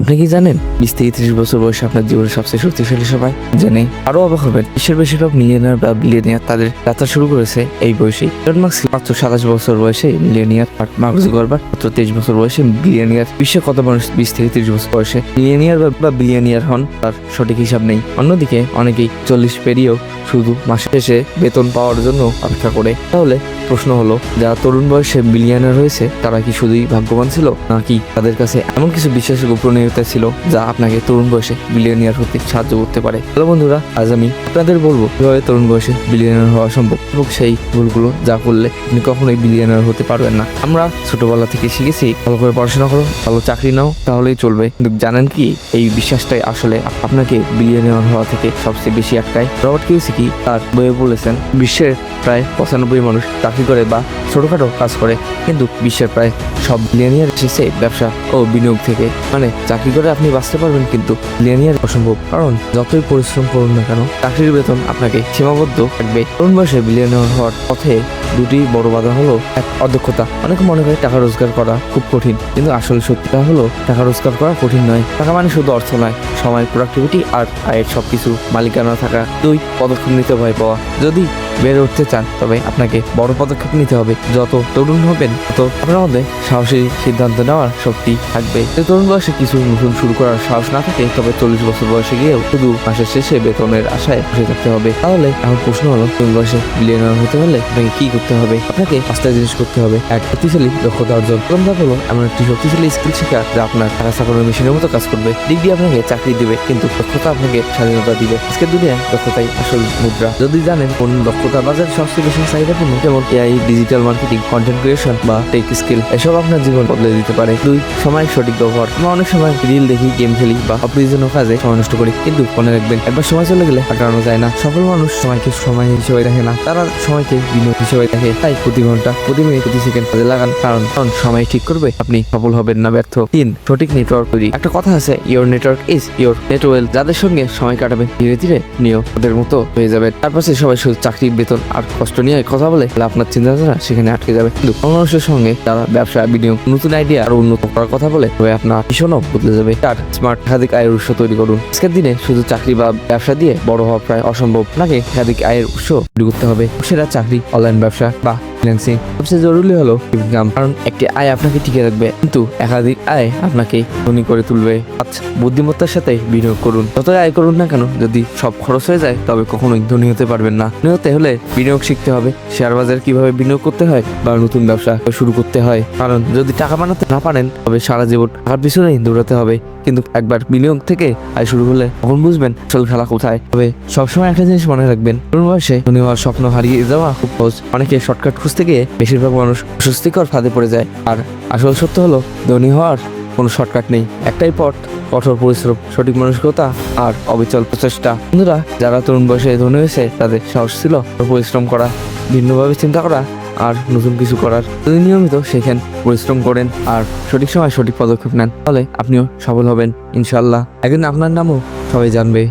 আপনি কি জানেন 20 থেকে 30 বছর বয়সে আপনার জীবনের সবচেয়ে শক্তিশালী সময়? জেনে আরো অবাক হবেন, বিশ্বের বেশিরভাগ মিলিয়নিয়ার বা বিলিয়নিয়ার তাদের যাত্রা শুরু করেছে এই বয়সে। ইলন মাস্ক মাত্র 27 বছর বয়সে মিলিয়নিয়ার, মার্ক জুকারবার্গ মাত্র 23 বছর বয়সে বিলিয়নিয়ার। বিশ্বে কত মানুষ 20 থেকে 30 বছর বয়সে মিলিয়নিয়ার বা বিলিয়নিয়ার হন তার সঠিক হিসাব নেই। অন্যদিকে অনেকেই 40 পেরিয়েও শুধু মাসে শেষে বেতন পাওয়ার জন্য অপেক্ষা করে। তাহলে প্রশ্ন হলো, যারা তরুণ বয়সে বিলিয়নিয়ার হয়েছে তারা কি শুধুই ভাগ্যবান ছিল, নাকি তাদের কাছে এমন কিছু বিশ্বাসের গোপনীয়তা ছিল যা আপনাকে তরুণ বয়সে বিলিয়নিয়ার হতে সাহায্য করতে পারে? হ্যালো বন্ধুরা, আজ আমি আপনাদের বলবো কিভাবে তরুণ বয়সে বিলিয়নিয়ার হওয়া সম্ভব এবং সেই ভুলগুলো যা করলে আপনি কখনোই বিলিয়নিয়ার হতে পারবেন না। আমরা ছোটবেলা থেকে শিখেছি ভালো করে পড়াশোনা করো, ভালো চাকরি নাও, তাহলেই চলবে। কিন্তু জানেন কি, এই বিশ্বাসটাই আসলে আপনাকে বিলিয়নিয়ার হওয়া থেকে সবচেয়ে বেশি আটকায়। রবার্ট কিওসাকি তার বইয়ে বলেছেন, বিশ্বের প্রায় 95 মানুষ চাকরি করে বা ছোটখাটো কাজ করে, কিন্তু বিশ্বের প্রায় সব বিলিয়নিয়ার এসেছে ব্যবসা ও বিনিয়োগ থেকে। মানে চাকরি করে আপনি বাঁচতে পারবেন, কিন্তু বিলিয়নিয়ার অসম্ভব। কারণ যতই পরিশ্রম করুন না কেন, চাকরির বেতন আপনাকে সীমাবদ্ধ থাকবে। তরুণ বয়সে বিলিয়নিয়ার হওয়ার পথে দুটি বড় বাধা হলো, এক, অদক্ষতা। অনেকে মনে করে টাকা রোজগার করা খুব কঠিন, কিন্তু আসলে সত্যিটা হলো টাকা রোজগার করা কঠিন নয়। টাকা মানে শুধু অর্থ নয়, সময়, প্রোডাক্টিভিটি আর আয়ের সবকিছু মালিকানা থাকা। দুই, পদক্ষেপ নিতে ভয় পাওয়া। যদি বেড়ে উঠতে চান তবে আপনাকে বড় পদক্ষেপ নিতে হবে। যত তরুণ হবেন তত আপনার মধ্যে সাহসী সিদ্ধান্ত নেওয়ার শক্তি থাকবে। তরুণ বয়সে কিছু নতুন শুরু করার সাহস না থাকে তবে 40 বছর বয়সে গিয়েও শুধু মাসের শেষে বেতনের আশায় বসে থাকতে হবে। তাহলে এখন প্রশ্ন হলো, তরুণ বয়সে বিলিয়নিয়ার হতে হলে আপনাকে কি করতে হবে? আপনাকে 5টা জিনিস করতে হবে। এক, শক্তিশালী দক্ষতা অর্জন। প্রথম ধাপ হলো এমন একটি শক্তিশালী স্কিল শেখা যা আপনার টাকা ছাপানোর মেশিনের মতো কাজ করবে। ডিগ্রি আপনাকে চাকরি দিবে, কিন্তু দক্ষতা আপনাকে স্বাধীনতা দিবে। আজকের দুনিয়ায় দক্ষতাই আসল মুদ্রা। যদি জানেন কোন দক্ষতা বাজার সবচেয়ে বেশি চাহিদাপূর্ণ, যেমন AI, digital marketing, content creation বা টেক স্কিল, এসব আপনার জীবন বদলে দিতে পারে। দুই, সময় সঠিক ব্যবহার। আমরা অনেক সময় রিল দেখি, গেম খেলি বা অপ্রয়োজনীয় কাজে সময় নষ্ট করি, কিন্তু মনে রাখবেন, একবার সময় চলে গেলে কাটানো যায় না। সফল মানুষ সময়কে সময় হিসেবে দেখে না, তারা সময়কে বিনিয়োগ হিসেবে দেখে। তাই প্রতি ঘন্টা, প্রতি মিনিট, প্রতি সেকেন্ড কাজে লাগান, কারণ সময় ঠিক করবে আপনি সফল হবেন না ব্যর্থ। তিন, সঠিক নেটওয়ার্ক তৈরি। একটা কথা আছে, your network is your net wealth. যাদের সঙ্গে সময় কাটাবেন ধীরে ধীরে নিয়োগ ওদের মতো হয়ে যাবে। তারপর সবাই শুধু চাকরি, বেতন আর কষ্ট নিয়ে কথা বলে, আপনার চিন্তাধারা সেখানে আটকে যাবে। কিন্তু মানুষের সঙ্গে তারা ব্যবসা, বিনিয়োগ, নতুন আইডিয়া আর উন্নত করার কথা বলে, তবে আপনার ভীষণও বদলে যাবে। চার, স্মার্ট একাধিক আয়ের উৎস তৈরি করুন। আজকের দিনে শুধু চাকরি বা ব্যবসা দিয়ে বড় হওয়া প্রায় অসম্ভব। আপনাকে একাধিক আয়ের উৎস তৈরি করতে হবে। সেটা চাকরি, অনলাইন ব্যবসা বা ফ্রিল্যান্সিং। সবচেয়ে জরুরি হলো ইনকাম, কারণ একটি আয় আপনাকে টিকে রাখবে, কিন্তু একাধিক আয় আপনাকে ধনী করে তুলবে। আচ্ছা, বুদ্ধিমত্তার সাথে বিনিয়োগ করুন। যতই আয় করুন না কেন, যদি সব খরচ হয়ে যায় তবে কখনোই ধনী হতে পারবেন না। ধনী হতে হলে বিনিয়োগ শিখতে হবে, শেয়ার বাজার কিভাবে বিনিয়োগ করতে হয় বা নতুন ব্যবসা শুরু করতে হয়। কারণ যদি টাকা বানাতে না পারেন তবে সারা জীবন টাকার পিছনেই দৌড়াতে হবে। কিন্তু একবার বিনিয়োগ থেকে আয় শুরু হলে তখন বুঝবেন আসল খেলা কোথায়। তবে সবসময় একটা জিনিস মনে রাখবেন, তরুণ বয়সে ধনী হওয়ার স্বপ্ন হারিয়ে যাওয়া খুব সহজ। অনেকে শর্টকাট খুঁজতে গিয়ে বেশিরভাগ মানুষ অস্বস্তিকর ফাঁদে পড়ে যায়। আর আসল সত্য হলো, ধনী হওয়ার কোনো শর্টকাট নেই, একটাই পথ, কঠোর পরিশ্রম, সঠিক মানসিকতা আর অবিচল প্রচেষ্টা। বন্ধুরা, যারা তরুণ বয়সে ধনী হয়েছে তাদের সাহস ছিল পরিশ্রম করা, ভিন্নভাবে চিন্তা করা আর নতুন কিছু করার। যদি নিয়মিত শেখেন, পরিশ্রম করেন আর সঠিক সময় সঠিক পদক্ষেপ নেন, তাহলে আপনিও সফল হবেন ইনশাল্লাহ। একদিন আপনার নামও সবাই জানবে।